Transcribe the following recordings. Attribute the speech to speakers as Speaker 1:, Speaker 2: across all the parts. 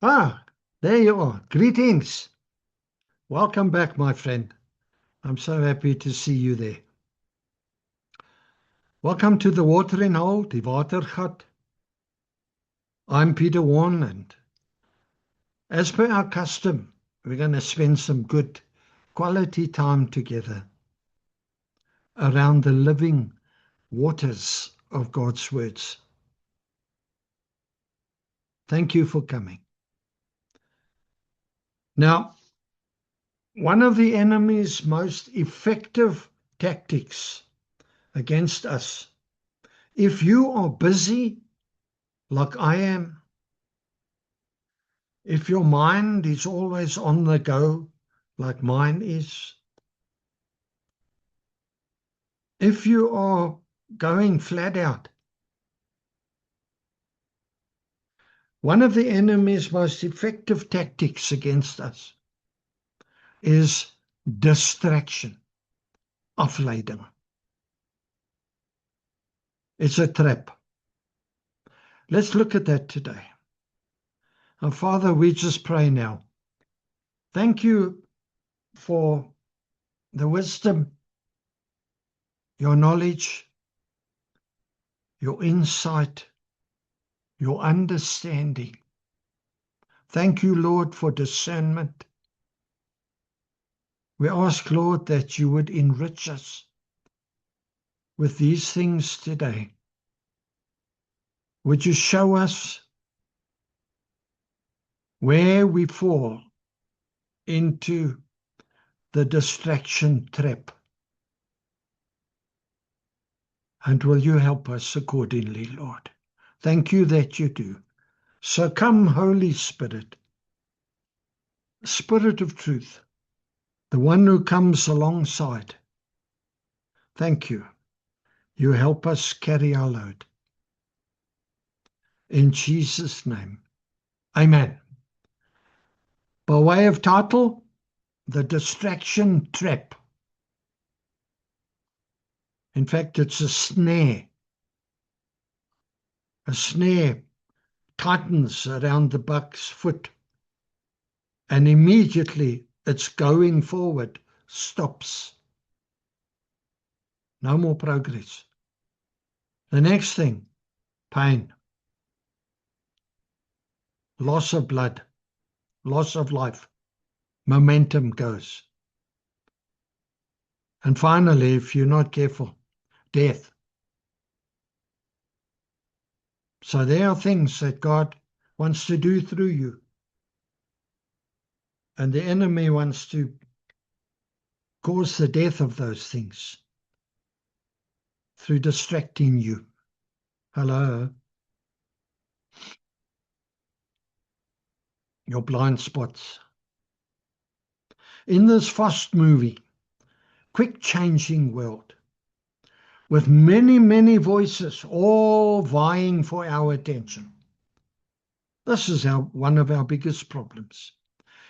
Speaker 1: Ah, there you are. Greetings. Welcome back, my friend. I'm so happy to see you there. Welcome to the Watering Hole, die Watergat. I'm Peter Warren, and as per our custom, we're going to spend some good quality time together around the living waters of God's words. Thank you for coming. Now, one of the enemy's most effective tactics against us, if you are busy like I am, if your mind is always on the go like mine is, if you are going flat out, one of the enemy's most effective tactics against us is distraction, afleiding. It's a trap. Let's look at that today. And Father, we just pray now. Thank you for the wisdom, your knowledge, your insight, your understanding. Thank you, Lord, for discernment. We ask, Lord, that you would enrich us with these things today. Would you show us where we fall into the distraction trap? And will you help us accordingly, Lord? Thank you that you do. So come, Holy Spirit, Spirit of truth, the one who comes alongside. Thank you. You help us carry our load. In Jesus' name, amen. By way of title, The Distraction Trap. In fact, it's a snare. A snare tightens around the buck's foot, and immediately its going forward stops. No more progress. The next thing, pain, loss of blood, loss of life, momentum goes. And finally, if you're not careful, death. So there are things that God wants to do through you. And the enemy wants to cause the death of those things through distracting you. Hello? Your blind spots. In this fast moving, quick changing world, with many, many voices all vying for our attention, this is one of our biggest problems.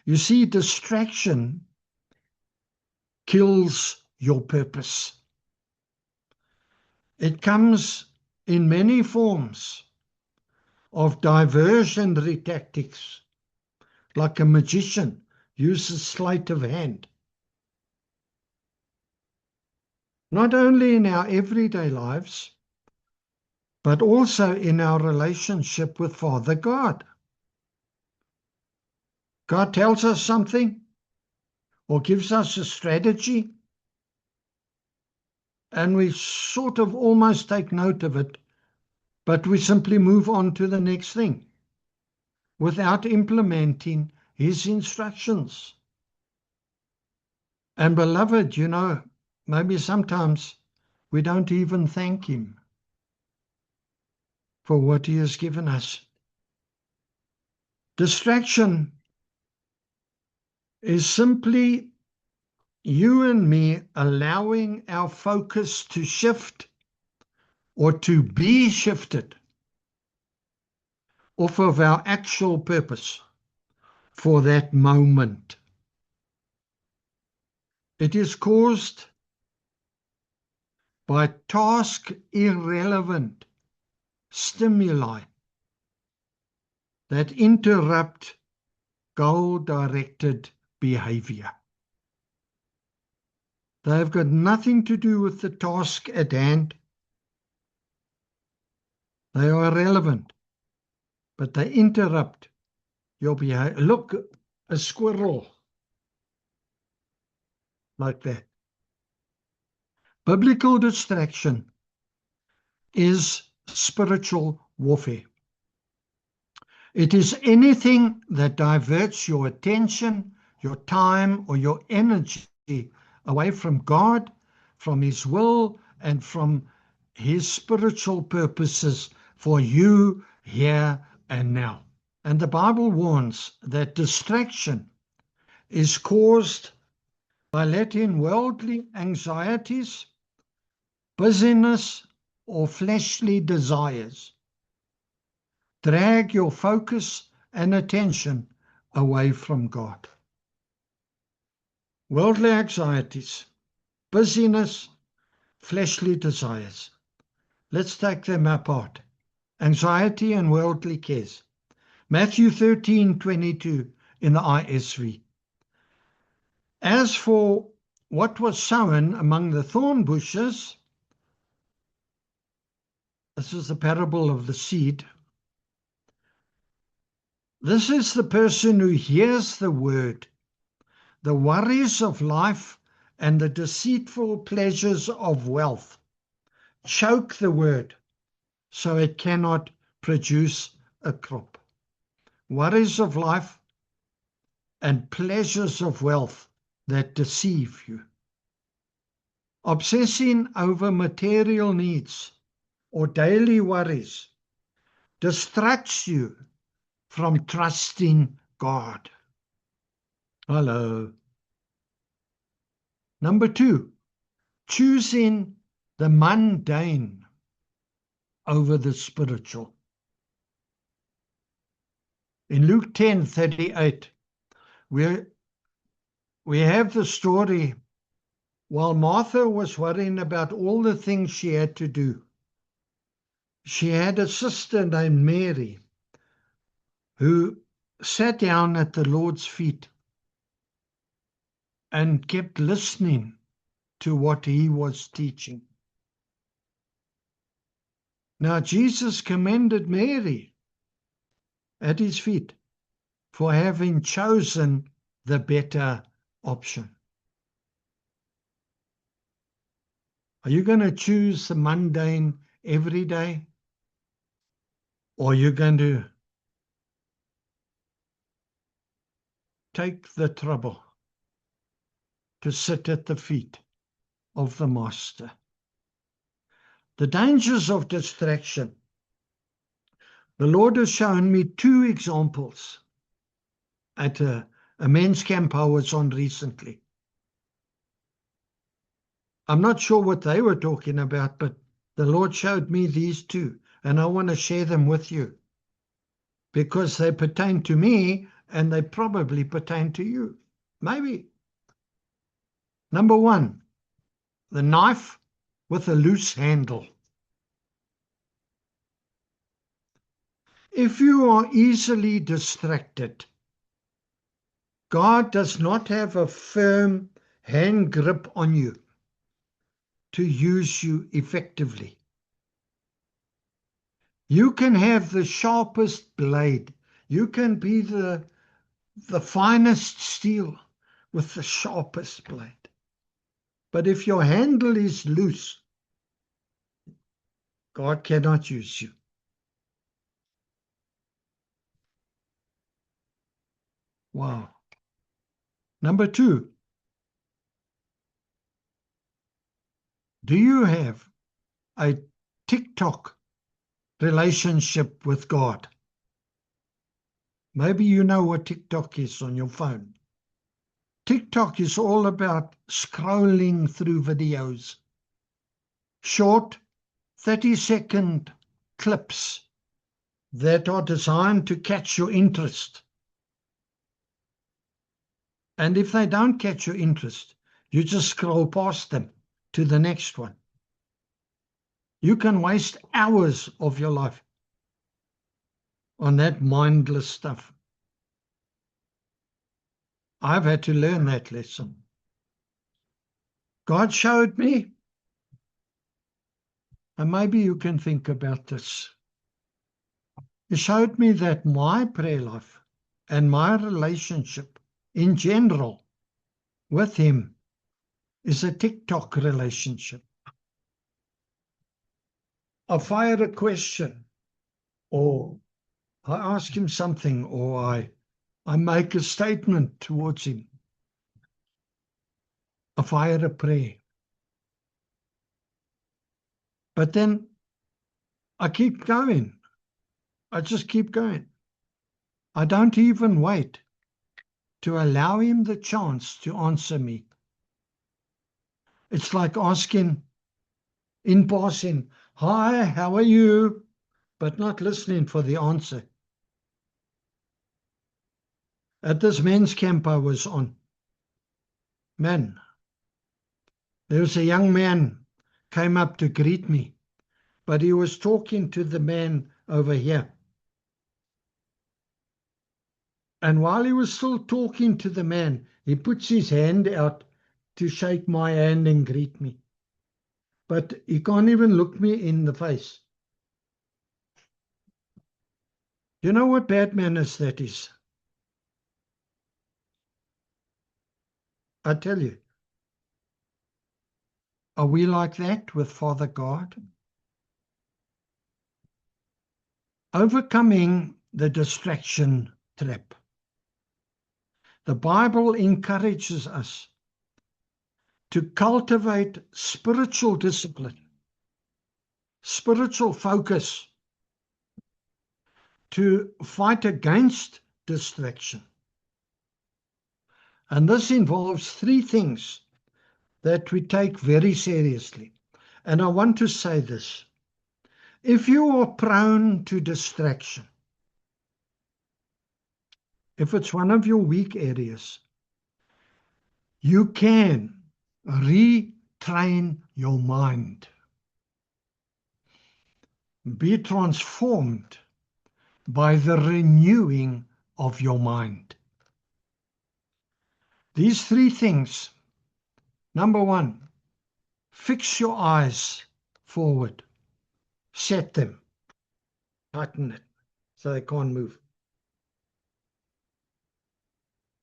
Speaker 1: You see, distraction kills your purpose. It comes in many forms of diversionary tactics, like a magician uses sleight of hand. Not only in our everyday lives, but also in our relationship with Father God. God tells us something or gives us a strategy, and we sort of almost take note of it, but we simply move on to the next thing without implementing his instructions. And beloved, you know, maybe sometimes we don't even thank him for what he has given us. Distraction is simply you and me allowing our focus to shift or to be shifted off of our actual purpose for that moment. It is caused by task irrelevant stimuli that interrupt goal-directed behavior. They've got nothing to do with the task at hand. They are irrelevant, but they interrupt your behavior. Look, a squirrel, like that. Biblical distraction is spiritual warfare. It is anything that diverts your attention, your time, or your energy away from God, from His will, and from His spiritual purposes for you here and now. And the Bible warns that distraction is caused by letting worldly anxieties, busyness, or fleshly desires drag your focus and attention away from God. Worldly anxieties, busyness, fleshly desires. Let's take them apart. Anxiety and worldly cares. Matthew 13:22 in the ISV. As for what was sown among the thorn bushes, this is the parable of the seed. This is the person who hears the word. The worries of life and the deceitful pleasures of wealth choke the word so it cannot produce a crop. Worries of life and pleasures of wealth that deceive you. Obsessing over material needs or daily worries distracts you from trusting God. Hello. Number 2, choosing the mundane over the spiritual. In Luke 10:38, we have the story while Martha was worrying about all the things she had to do. She had a sister named Mary who sat down at the Lord's feet and kept listening to what he was teaching. Now, Jesus commended Mary at his feet for having chosen the better option. Are you going to choose the mundane every day? Or are you going to take the trouble to sit at the feet of the Master? The dangers of distraction. The Lord has shown me 2 examples at a men's camp I was on recently. I'm not sure what they were talking about, but the Lord showed me these 2, and I want to share them with you because they pertain to me and they probably pertain to you. Maybe. Number 1, the knife with a loose handle. If you are easily distracted, God does not have a firm hand grip on you to use you effectively. You can have the sharpest blade. You can be the finest steel with the sharpest blade. But if your handle is loose, God cannot use you. Wow. Number 2, do you have a TikTok relationship with God? Maybe you know what TikTok is on your phone. TikTok is all about scrolling through videos, short 30-second clips that are designed to catch your interest. And if they don't catch your interest, you just scroll past them to the next one. You can waste hours of your life. on that mindless stuff. I've had to learn that lesson. God showed me, and maybe you can think about this. He showed me that my prayer life and my relationship in general with Him is a TikTok relationship. I fire a question, or I ask Him something, or I make a statement towards Him. I fire a prayer. But then I keep going. I just keep going. I don't even wait to allow Him the chance to answer me. It's like asking in passing, "Hi, how are you?" but not listening for the answer. At this men's camp I was on, man, there was a young man came up to greet me, but he was talking to the man over here. And while he was still talking to the man, he puts his hand out to shake my hand and greet me. But he can't even look me in the face. You know what bad manners that is? I tell you. Are we like that with Father God? Overcoming the distraction trap. The Bible encourages us to cultivate spiritual discipline, spiritual focus, to fight against distraction. And this involves three things that we take very seriously. And I want to say this. If you are prone to distraction, if it's one of your weak areas, you can retrain your mind. Be transformed by the renewing of your mind. These three things. Number one, fix your eyes forward. Set them. Tighten it so they can't move.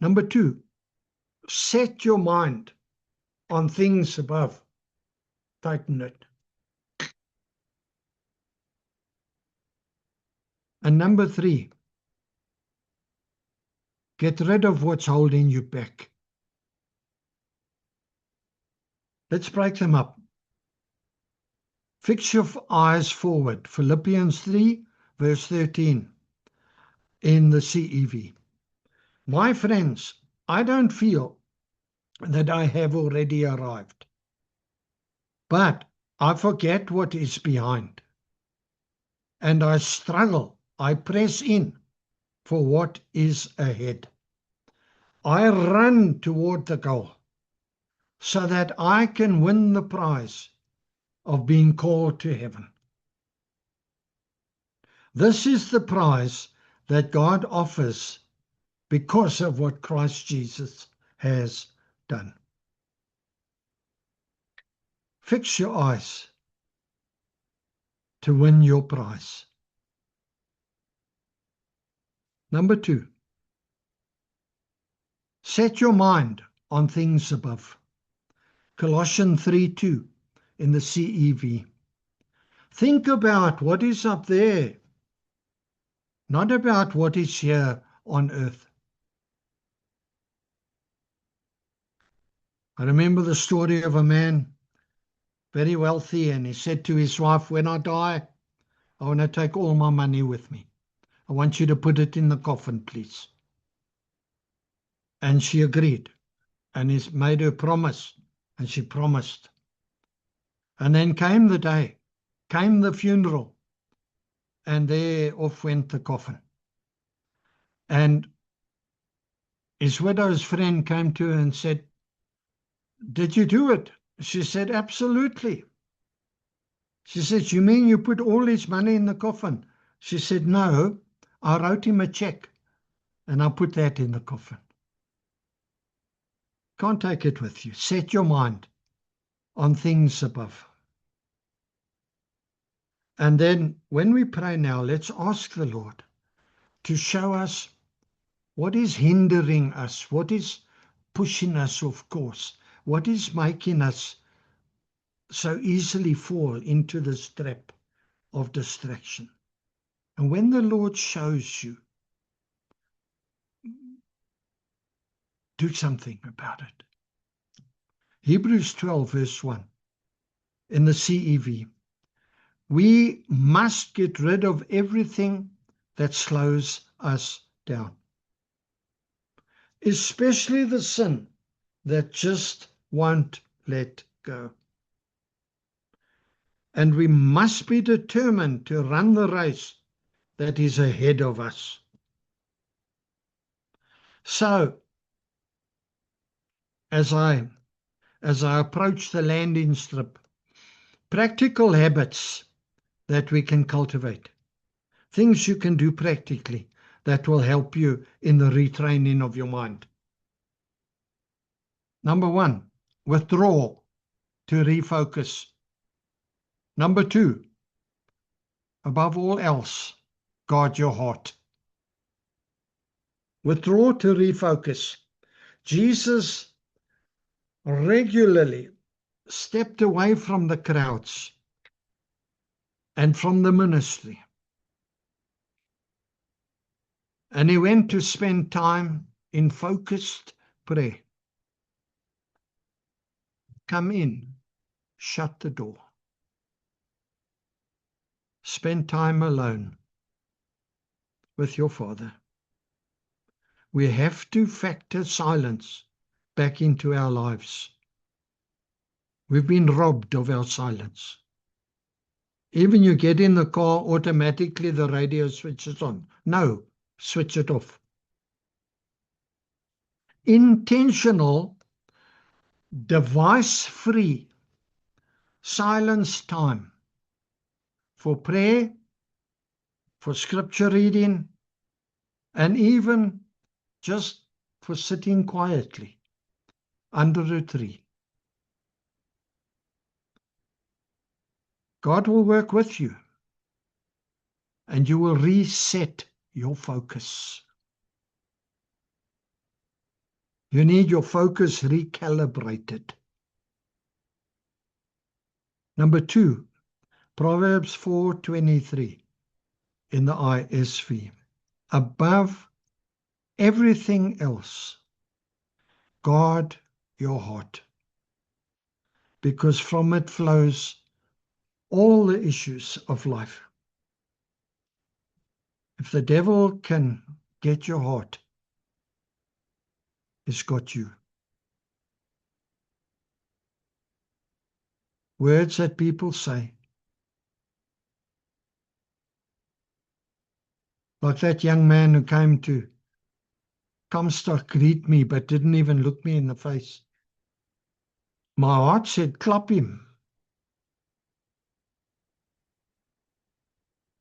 Speaker 1: Number two, set your mind on things above. Tighten it. And number three, get rid of what's holding you back. Let's break them up. Fix your eyes forward. Philippians 3, verse 13 in the CEV. My friends, I don't feel that I have already arrived, but I forget what is behind, and I struggle. I press in for what is ahead. I run toward the goal so that I can win the prize of being called to heaven. This is the prize that God offers because of what Christ Jesus has done. Fix your eyes to win your prize. Number two, set your mind on things above. Colossians 3:2 in the CEV. Think about what is up there, not about what is here on earth. I remember the story of a man, very wealthy, and he said to his wife, when I die, I want to take all my money with me. I want you to put it in the coffin, please. And she agreed, and he made her promise, and she promised. And then came the day, came the funeral, and there off went the coffin. And his widow's friend came to her and said, did you do it? She said, absolutely. She said, you mean you put all his money in the coffin? She said, no, I wrote him a check and I put that in the coffin. Can't take it with you. Set your mind on things above. And then when we pray now, let's ask the Lord to show us what is hindering us, what is pushing us off course, what is making us so easily fall into this trap of distraction. And when the Lord shows you, do something about it. Hebrews 12 verse 1 in the CEV. We must get rid of everything that slows us down, especially the sin that just won't let go. And we must be determined to run the race that is ahead of us. So, as I approach the landing strip, practical habits that we can cultivate, things you can do practically that will help you in the retraining of your mind. Number 1, withdraw to refocus. Number 2, above all else, guard your heart. Withdraw to refocus. Jesus regularly stepped away from the crowds and from the ministry. And he went to spend time in focused prayer. Come in, shut the door. Spend time alone with your Father. We have to factor silence back into our lives. We've been robbed of our silence. Even you get in the car, automatically the radio switches on. No, switch it off. Intentional, device-free silence time for prayer, for scripture reading, and even just for sitting quietly under a tree. God will work with you, and you will reset your focus. You need your focus recalibrated. Number 2, Proverbs 4:23 in the ISV. Above everything else, guard your heart, because from it flows all the issues of life. If the devil can get your heart, he's got you. Words that people say, like that young man who came to Comstock greet me but didn't even look me in the face. My heart said, clap him.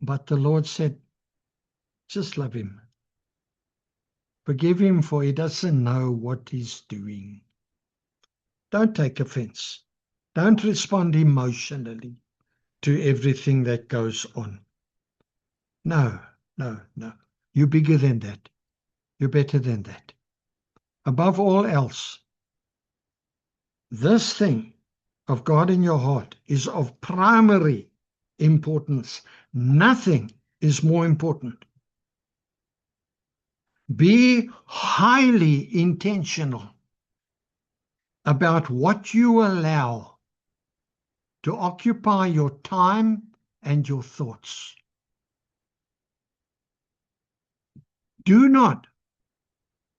Speaker 1: But the Lord said, just love him. Forgive him, for he doesn't know what he's doing. Don't take offense. Don't respond emotionally to everything that goes on. No, no, no. You're bigger than that. You're better than that. Above all else, this thing of God in your heart is of primary importance. Nothing is more important. Be highly intentional about what you allow to occupy your time and your thoughts. Do not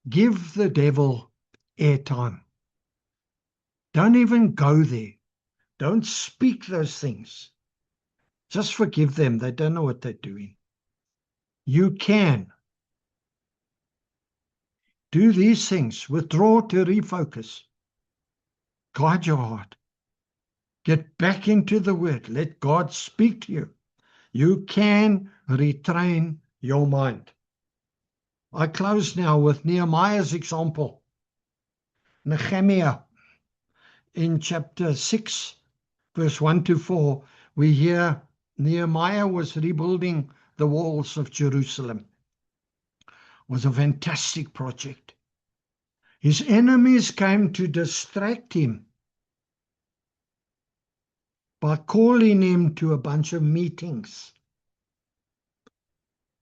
Speaker 1: give the devil airtime. Don't even go there. Don't speak those things. Just forgive them. They don't know what they're doing. You can do these things. Withdraw to refocus. Guard your heart. Get back into the Word. Let God speak to you. You can retrain your mind. I close now with Nehemiah's example. Nehemiah, in chapter 6, verse 1 to 4, we hear Nehemiah was rebuilding the walls of Jerusalem. It was a fantastic project. His enemies came to distract him by calling him to a bunch of meetings.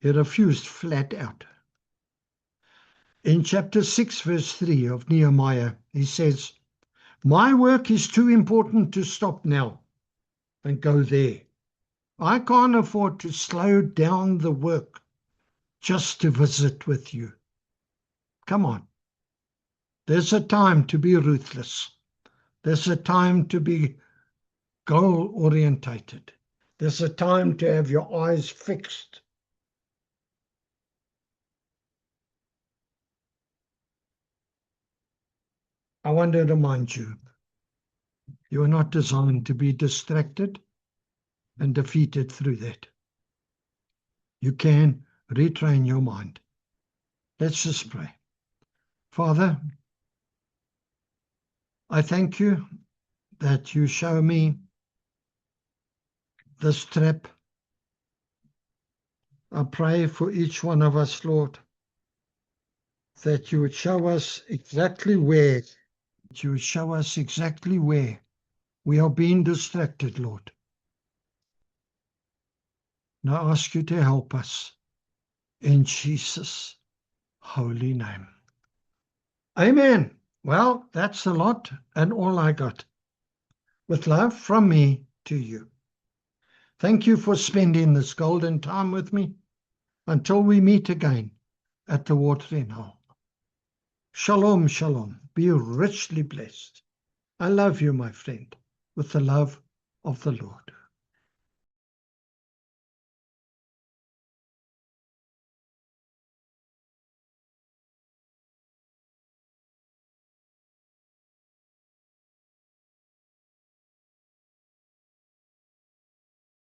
Speaker 1: He refused flat out. In chapter 6, verse 3 of Nehemiah, he says, "My work is too important to stop now and go there. I can't afford to slow down the work just to visit with you." Come on. There's a time to be ruthless. There's a time to be goal-orientated. There's a time to have your eyes fixed. I want to remind you, you are not designed to be distracted and defeated through that. You can retrain your mind. Let's just pray. Father, I thank you that you show me this trap. I pray for each one of us, Lord, that you would show us exactly where, we are being distracted, Lord. And I ask you to help us in Jesus' holy name. Amen. Well, that's a lot and all I got. With love from me to you. Thank you for spending this golden time with me. Until we meet again at the watering hole. Shalom, shalom. Be richly blessed. I love you, my friend, with the love of the Lord.